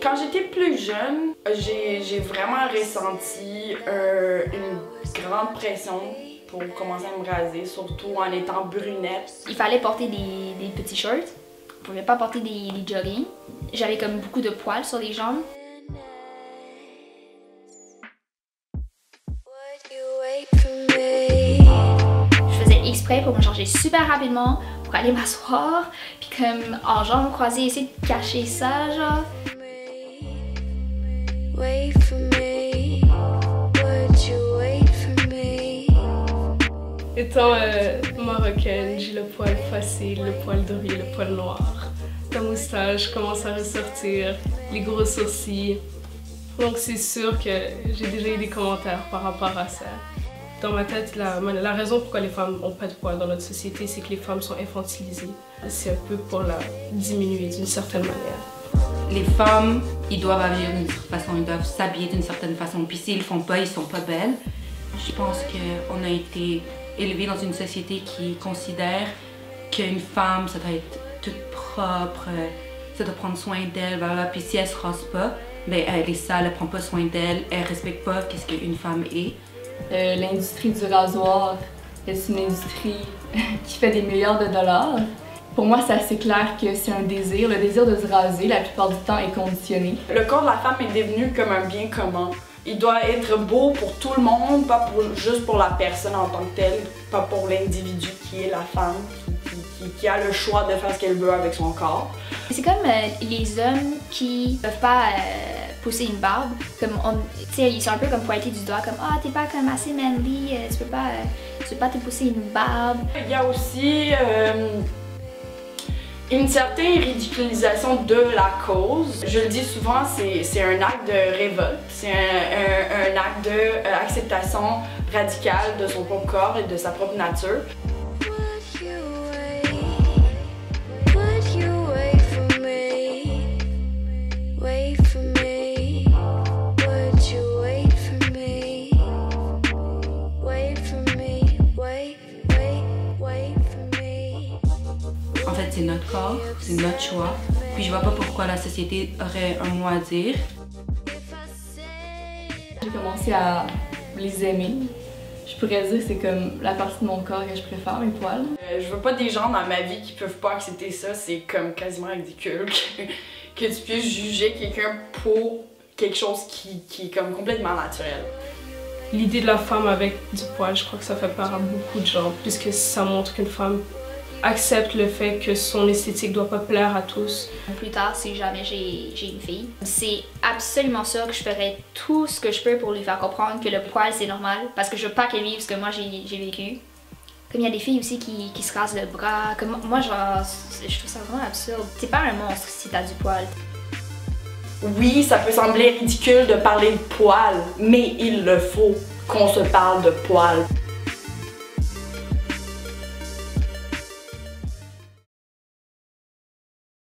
Quand j'étais plus jeune, j'ai vraiment ressenti une grande pression pour commencer à me raser, surtout en étant brunette. Il fallait porter des petits shorts, on pouvait pas porter des jogging. J'avais comme beaucoup de poils sur les jambes. Je faisais exprès pour me changer super rapidement, pour aller m'asseoir, puis comme en jambes croisées, essayer de cacher ça, genre. Étant marocaine, j'ai le poil facile, le poil doré, le poil noir. La moustache commence à ressortir, les gros sourcils. Donc c'est sûr que j'ai déjà eu des commentaires par rapport à ça. Dans ma tête, la raison pourquoi les femmes n'ont pas de poils dans notre société, c'est que les femmes sont infantilisées. C'est un peu pour la diminuer d'une certaine manière. Les femmes, ils doivent agir d'une certaine façon, ils doivent s'habiller d'une certaine façon. Puis s'ils le font pas, ils sont pas belles. Je pense qu'on a été élevés dans une société qui considère qu'une femme, ça doit être toute propre, ça doit prendre soin d'elle, voilà. Puis si elle se rase pas, ben elle est sale, elle prend pas soin d'elle, elle respecte pas qu'est-ce qu'une femme est. L'industrie du rasoir, c'est une industrie qui fait des milliards de dollars. Pour moi, c'est assez clair que c'est un désir. Le désir de se raser, la plupart du temps, est conditionné. Le corps de la femme est devenu comme un bien commun. Il doit être beau pour tout le monde, pas juste pour la personne en tant que telle, pas pour l'individu qui est la femme, qui a le choix de faire ce qu'elle veut avec son corps. C'est comme les hommes qui peuvent pas pousser une barbe, comme ils sont un peu comme pointés du doigt, comme ah t'es pas comme assez manly, tu peux pas te pousser une barbe. Il y a aussi une certaine ridiculisation de la cause. Je le dis souvent, c'est un acte de révolte, c'est un acte d'acceptation radicale de son propre corps et de sa propre nature. En fait, c'est notre corps, c'est notre choix. Puis je vois pas pourquoi la société aurait un mot à dire. J'ai commencé à les aimer. Je pourrais dire que c'est comme la partie de mon corps que je préfère, mes poils. Je veux pas des gens dans ma vie qui peuvent pas accepter ça, c'est comme quasiment ridicule que tu puisses juger quelqu'un pour quelque chose qui est comme complètement naturel. L'idée de la femme avec du poil, je crois que ça fait peur à beaucoup de gens, puisque ça montre qu'une femme accepte le fait que son esthétique doit pas plaire à tous. Plus tard, si jamais j'ai une fille, c'est absolument sûr que je ferai tout ce que je peux pour lui faire comprendre que le poil c'est normal, parce que je veux pas qu'elle vive ce que moi j'ai vécu. Comme il y a des filles aussi qui se rasent le bras, comme moi genre, je trouve ça vraiment absurde. T'es pas un monstre si t'as du poil. Oui, ça peut sembler ridicule de parler de poils, mais il le faut qu'on se parle de poils.